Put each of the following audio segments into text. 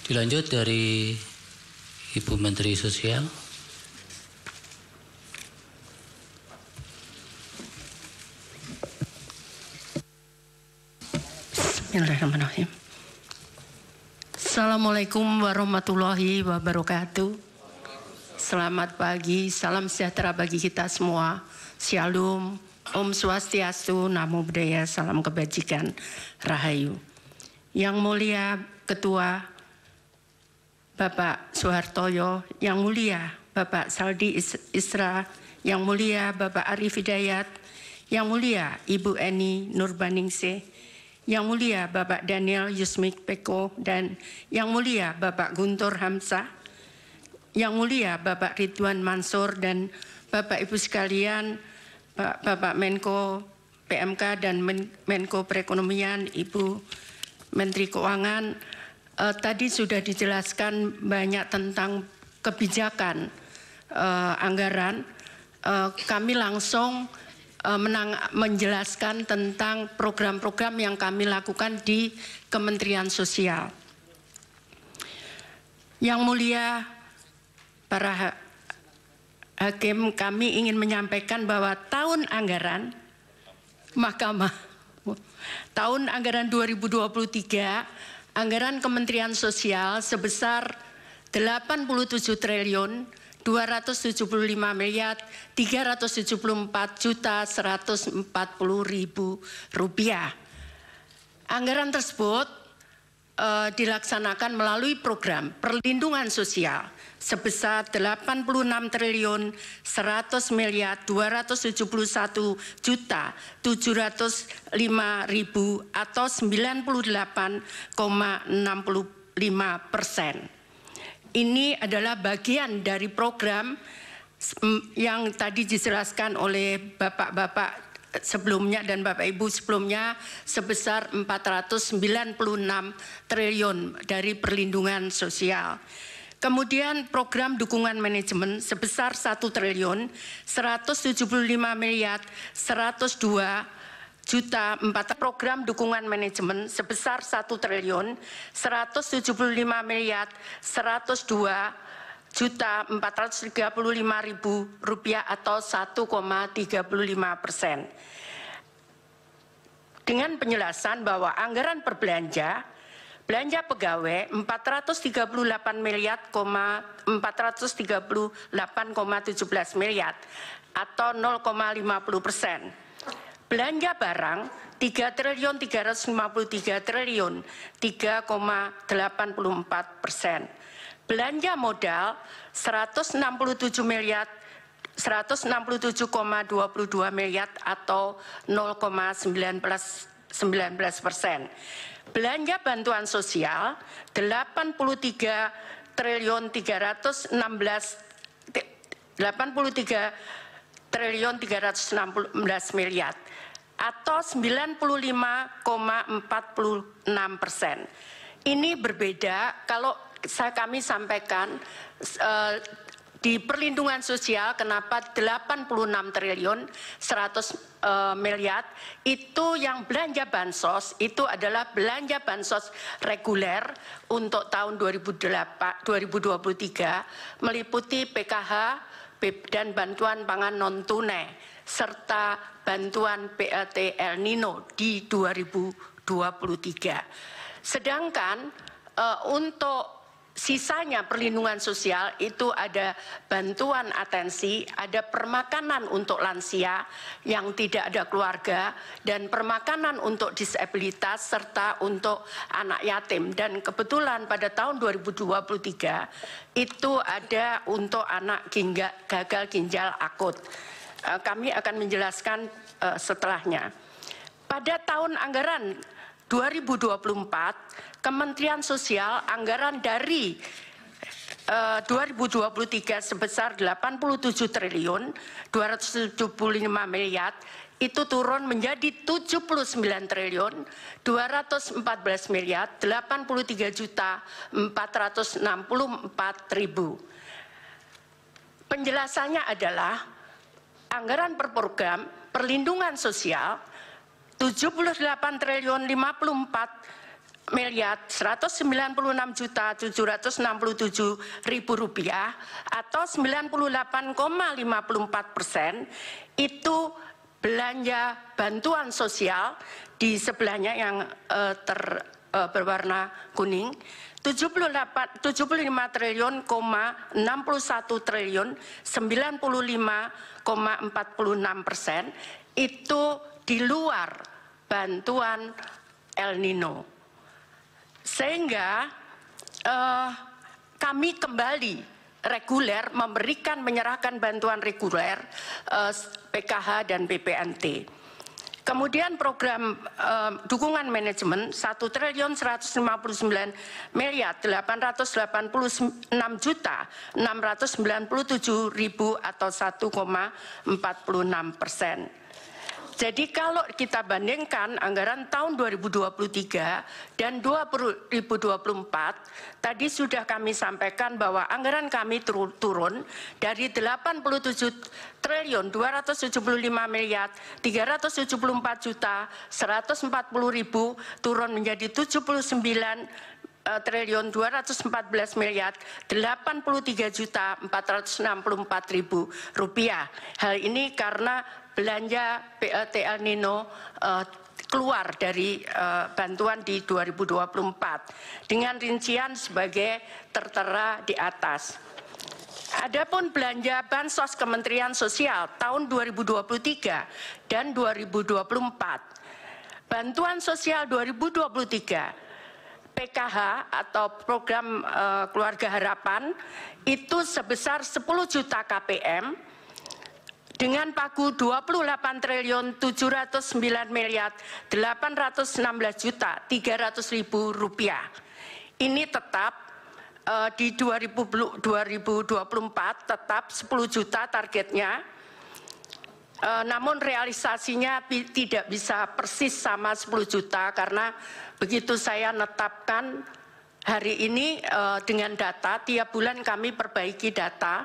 Dilanjut dari Ibu Menteri Sosial. Bismillahirrahmanirrahim. Assalamualaikum warahmatullahi wabarakatuh. Selamat pagi, salam sejahtera bagi kita semua. Shalom, Om Swastiastu, Namo Buddhaya, salam kebajikan, Rahayu. Yang mulia Ketua Bapak Soehartoyo, yang mulia Bapak Saldi Isra, yang mulia Bapak Arif Hidayat, yang mulia Ibu Eni Nurbaningsih, yang mulia Bapak Daniel Yusmik Peko, dan yang mulia Bapak Guntur Hamzah, yang mulia Bapak Ridwan Mansur, dan Bapak Ibu sekalian, Bapak Menko PMK dan Menko Perekonomian, Ibu Menteri Keuangan. Tadi sudah dijelaskan banyak tentang kebijakan anggaran. Kami langsung menjelaskan tentang program-program yang kami lakukan di Kementerian Sosial. Yang mulia para hakim, kami ingin menyampaikan bahwa tahun anggaran tahun anggaran 2023 anggaran Kementerian Sosial sebesar 87 triliun 275 miliar 374 juta 140.000 rupiah. Anggaran tersebut dilaksanakan melalui program perlindungan sosial sebesar 86 triliun 100 miliar 271 juta 705.000 atau 98,65%. Ini adalah bagian dari program yang tadi dijelaskan oleh bapak-bapak sebelumnya dan Bapak Ibu sebelumnya sebesar 496 triliun dari perlindungan sosial. Kemudian program dukungan manajemen sebesar 1 triliun 175 miliar 102 juta 4. Program dukungan manajemen sebesar 1 triliun 175 miliar 102 juta 435.000 rupiah atau 1,35%. Dengan penjelasan bahwa anggaran belanja pegawai 438 miliar 438,17 miliar atau 0,50%. Belanja barang 3 triliun 353 triliun 3,84%. Belanja modal 167 miliar 167,22 miliar atau 0,19%. Belanja bantuan sosial 83 triliun 316 miliar atau 95,46%. Ini berbeda kalau kami sampaikan di perlindungan sosial kenapa 86 triliun 100 miliar itu yang belanja bansos itu adalah belanja bansos reguler untuk tahun 2023 meliputi PKH dan bantuan pangan non tunai serta bantuan PLT El Nino di 2023. Sedangkan untuk sisanya perlindungan sosial itu ada bantuan atensi, ada permakanan untuk lansia yang tidak ada keluarga, dan permakanan untuk disabilitas serta untuk anak yatim. Dan kebetulan pada tahun 2023 itu ada untuk anak gagal ginjal akut. Kami akan menjelaskan setelahnya. Pada tahun anggaran 2024, Kementerian Sosial anggaran dari 2023 sebesar 87 triliun 275 miliar itu turun menjadi 79 triliun 214 miliar 83 juta 464.000. Penjelasannya adalah anggaran per program perlindungan sosial 78 triliun 54 rupiah atau 98,54% itu belanja bantuan sosial. Di sebelahnya yang berwarna kuning 75 triliun, 61 triliun, 95,46% itu di luar bantuan El Nino. Sehingga kami kembali reguler menyerahkan bantuan reguler PKH dan BPNT. Kemudian program dukungan manajemen 1.159.886.697.000 atau 1,46%. Jadi kalau kita bandingkan anggaran tahun 2023 dan 2024, tadi sudah kami sampaikan bahwa anggaran kami turun dari 87.374.140.000.000 turun menjadi 79.314.083.464.000 rupiah. Hal ini karena belanja BLT El Nino keluar dari bantuan di 2024 dengan rincian sebagai tertera di atas. Adapun belanja bansos Kementerian Sosial tahun 2023 dan 2024. Bantuan sosial 2023 PKH atau program Keluarga Harapan itu sebesar 10 juta KPM dengan pagu 28.709.816.300.000 rupiah. Ini tetap di 2024 tetap 10 juta targetnya. Namun realisasinya tidak bisa persis sama 10 juta karena begitu saya netapkan hari ini dengan data, tiap bulan kami perbaiki data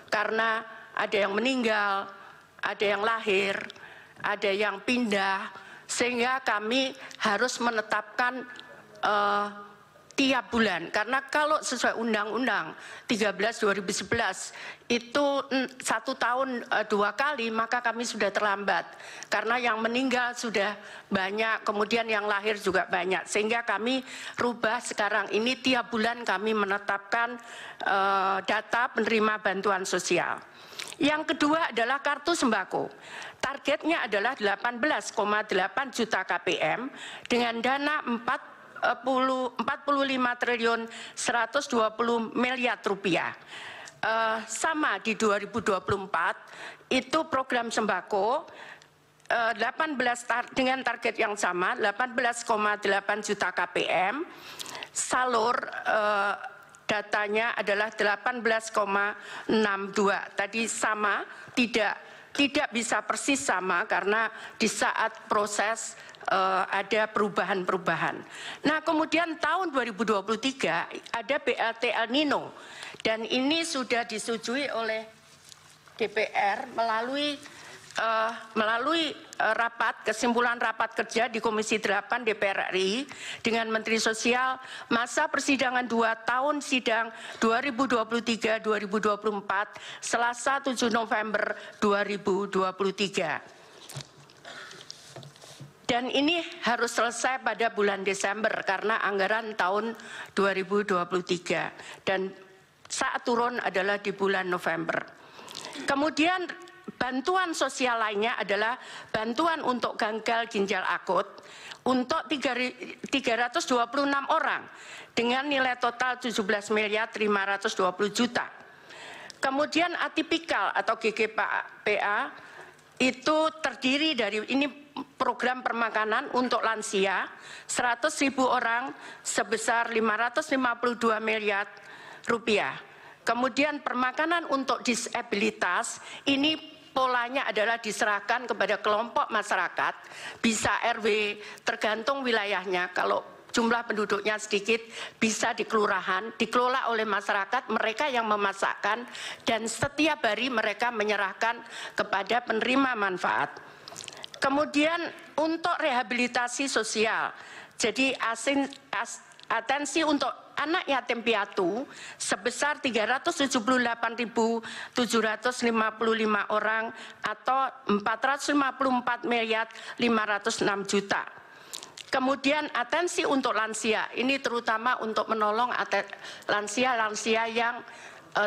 karena ada yang meninggal, ada yang lahir, ada yang pindah, sehingga kami harus menetapkan tiap bulan. Karena kalau sesuai Undang-Undang 13/2011 itu 1 tahun 2 kali, maka kami sudah terlambat. Karena yang meninggal sudah banyak, kemudian yang lahir juga banyak. Sehingga kami rubah sekarang ini tiap bulan kami menetapkan data penerima bantuan sosial. Yang kedua adalah kartu sembako. Targetnya adalah 18,8 juta KPM dengan dana 45.120 miliar rupiah. Sama di 2024 itu program sembako 18 dengan target yang sama 18,8 juta KPM. Salur datanya adalah 18,62. Tadi sama, tidak bisa persis sama karena di saat proses ada perubahan-perubahan. Nah, kemudian tahun 2023 ada BLT El Nino dan ini sudah disetujui oleh DPR melalui kesimpulan rapat kerja di Komisi 8 DPR RI dengan Menteri Sosial masa persidangan 2 tahun sidang 2023-2024 Selasa 7 November 2023. Dan ini harus selesai pada bulan Desember karena anggaran tahun 2023 dan saat turun adalah di bulan November. Kemudian bantuan sosial lainnya adalah bantuan untuk gagal ginjal akut untuk 326 orang dengan nilai total 17.520.000.000. Kemudian atipikal atau GGPA itu terdiri dari ini program permakanan untuk lansia 100.000 orang sebesar 552 miliar rupiah. Kemudian permakanan untuk disabilitas ini polanya adalah diserahkan kepada kelompok masyarakat, bisa RW tergantung wilayahnya. Kalau jumlah penduduknya sedikit bisa di kelurahan, dikelola oleh masyarakat, mereka yang memasakkan dan setiap hari mereka menyerahkan kepada penerima manfaat. Kemudian untuk rehabilitasi sosial Jadi atensi untuk anak yatim piatu sebesar 378.755 orang atau 454.506 juta. Kemudian atensi untuk lansia, ini terutama untuk menolong lansia-lansia yang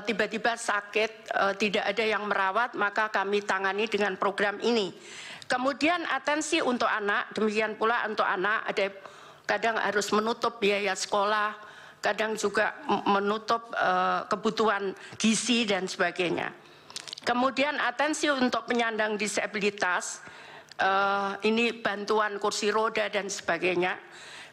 tiba-tiba sakit, tidak ada yang merawat, maka kami tangani dengan program ini. Kemudian atensi untuk anak, demikian pula untuk anak, ada kadang harus menutup biaya sekolah, kadang juga menutup kebutuhan gizi dan sebagainya. Kemudian atensi untuk penyandang disabilitas, ini bantuan kursi roda dan sebagainya.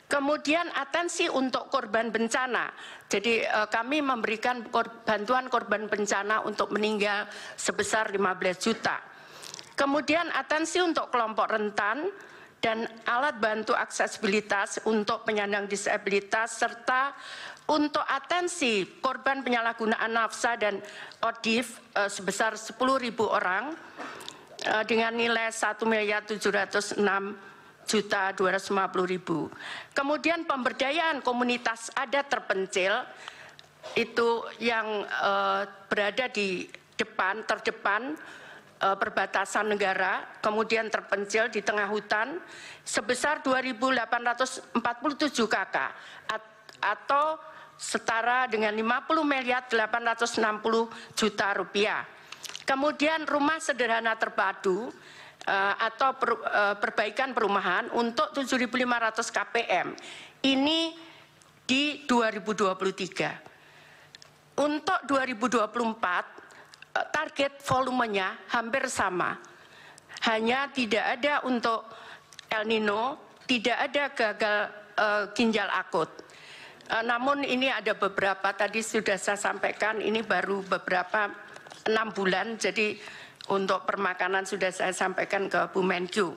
Kemudian atensi untuk korban bencana, jadi kami memberikan bantuan korban bencana untuk meninggal sebesar 15 juta. Kemudian atensi untuk kelompok rentan dan alat bantu aksesibilitas untuk penyandang disabilitas, serta untuk atensi korban penyalahgunaan nafsa dan ODIF sebesar 10.000 orang dengan nilai 1.706.250.000. Kemudian pemberdayaan komunitas adat terpencil itu yang berada di terdepan perbatasan negara, kemudian terpencil di tengah hutan sebesar 2.847 KK atau setara dengan 50.860 juta rupiah. Kemudian rumah sederhana terpadu atau perbaikan perumahan untuk 7.500 KPM ini di 2023. Untuk 2024 target volumenya hampir sama, hanya tidak ada untuk El Nino, tidak ada gagal ginjal akut. Namun ini ada beberapa, tadi sudah saya sampaikan, ini baru beberapa 6 bulan, jadi untuk permakanan sudah saya sampaikan ke Bu Menkyu.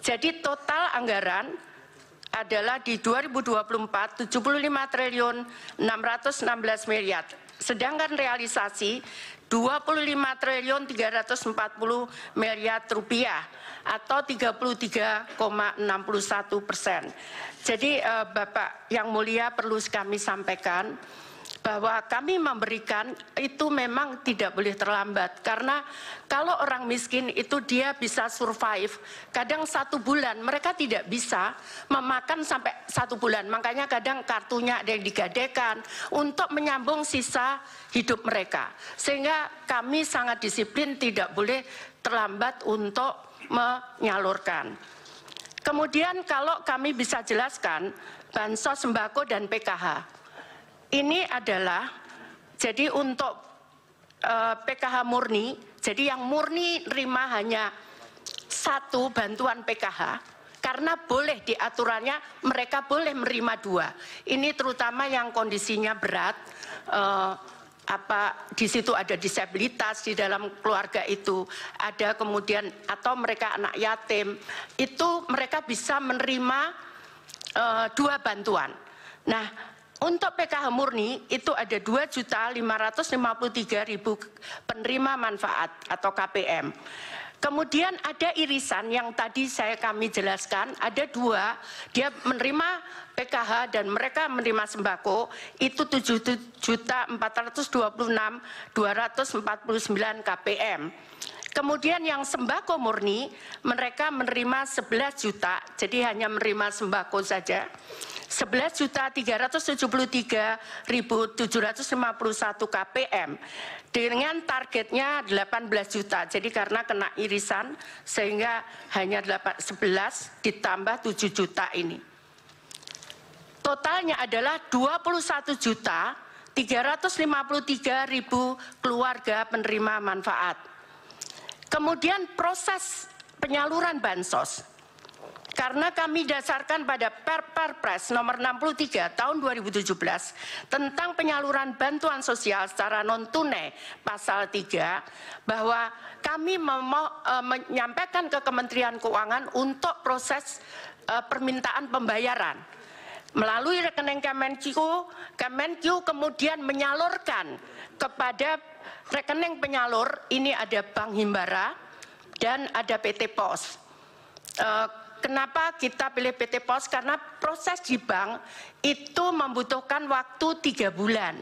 Jadi total anggaran adalah di 2024 75 triliun 616 miliar, sedangkan realisasi 25 triliun 340 miliar rupiah atau 33,61%. Jadi Bapak yang mulia, perlu kami sampaikan bahwa kami memberikan itu memang tidak boleh terlambat, karena kalau orang miskin itu dia bisa survive kadang 1 bulan, mereka tidak bisa memakan sampai 1 bulan, makanya kadang kartunya ada yang digadekan untuk menyambung sisa hidup mereka, sehingga kami sangat disiplin, tidak boleh terlambat untuk menyalurkan. Kemudian kalau kami bisa jelaskan bansos sembako dan PKH, ini adalah jadi untuk PKH murni, jadi yang murni terima hanya 1 bantuan PKH, karena boleh diaturannya mereka boleh menerima 2. Ini terutama yang kondisinya berat, di situ ada disabilitas di dalam keluarga itu, ada kemudian atau mereka anak yatim, itu mereka bisa menerima 2 bantuan. Nah, untuk PKH murni itu ada 2.553.000 penerima manfaat atau KPM. Kemudian ada irisan yang tadi kami jelaskan, ada 2, dia menerima PKH dan mereka menerima sembako, itu 7.426.249 KPM. Kemudian yang sembako murni, mereka menerima 11 juta, jadi hanya menerima sembako saja. 11.373.751 KPM dengan targetnya 18 juta. Jadi karena kena irisan sehingga hanya 11 ditambah 7 juta ini. Totalnya adalah 21.353.000 keluarga penerima manfaat. Kemudian proses penyaluran bansos. Karena kami dasarkan pada Perpres nomor 63 tahun 2017 tentang penyaluran bantuan sosial secara non-tunai pasal 3, bahwa kami menyampaikan ke Kementerian Keuangan untuk proses permintaan pembayaran melalui rekening Kemenkyu kemudian menyalurkan kepada rekening penyalur, ini ada Bank Himbara dan ada PT Pos. Kenapa kita pilih PT Pos? Karena proses di bank itu membutuhkan waktu 3 bulan.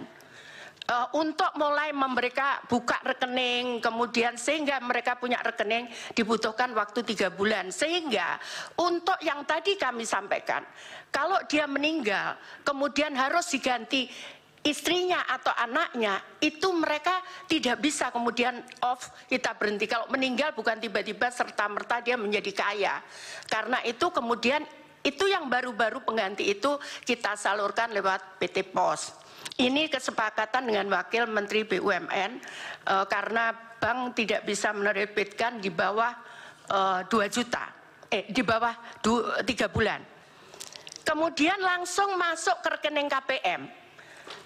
Untuk mulai mereka buka rekening, kemudian sehingga mereka punya rekening dibutuhkan waktu 3 bulan. Sehingga untuk yang tadi kami sampaikan, kalau dia meninggal, kemudian harus diganti istrinya atau anaknya, itu mereka tidak bisa kemudian off, kita berhenti. Kalau meninggal bukan tiba-tiba serta-merta dia menjadi kaya. Karena itu kemudian itu yang baru-baru pengganti itu kita salurkan lewat PT Pos. Ini kesepakatan dengan Wakil Menteri BUMN karena bank tidak bisa menerbitkan di bawah 2 juta, di bawah 3 bulan. Kemudian langsung masuk ke rekening KPM.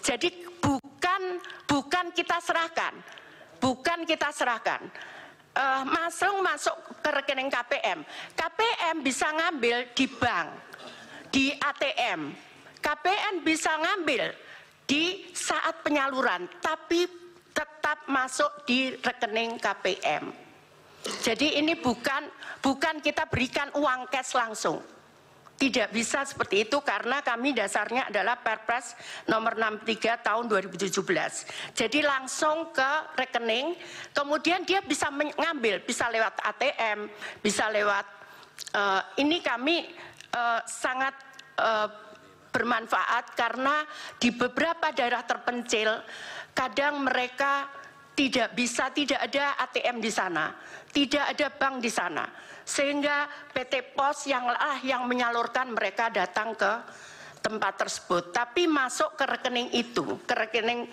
Jadi bukan kita serahkan, masuk ke rekening KPM. KPM bisa ngambil di bank, di ATM. KPM bisa ngambil di saat penyaluran, tapi tetap masuk di rekening KPM. Jadi ini bukan kita berikan uang cash langsung. Tidak bisa seperti itu karena kami dasarnya adalah Perpres nomor 63 tahun 2017. Jadi langsung ke rekening, kemudian dia bisa mengambil, bisa lewat ATM, bisa lewat, ini kami sangat bermanfaat karena di beberapa daerah terpencil, kadang mereka tidak ada ATM di sana, tidak ada bank di sana. Sehingga PT Pos yang menyalurkan mereka datang ke tempat tersebut, tapi masuk ke rekening itu, ke rekening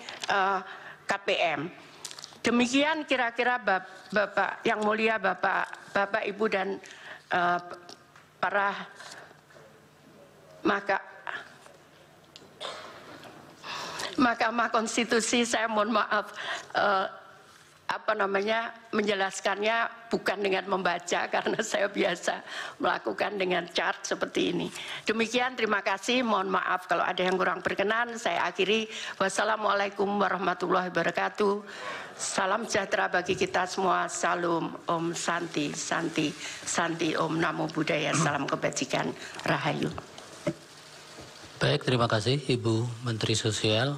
KPM. Demikian kira-kira Bapak yang mulia, Bapak Ibu dan para Mahkamah Konstitusi, saya mohon maaf menjelaskannya bukan dengan membaca karena saya biasa melakukan dengan chart seperti ini. Demikian, terima kasih, mohon maaf kalau ada yang kurang berkenan. Saya akhiri, wassalamualaikum warahmatullahi wabarakatuh. Salam sejahtera bagi kita semua. Salam Om Santi, Santi, Santi, Om Namo Buddhaya, salam kebajikan, Rahayu. Baik, terima kasih Ibu Menteri Sosial.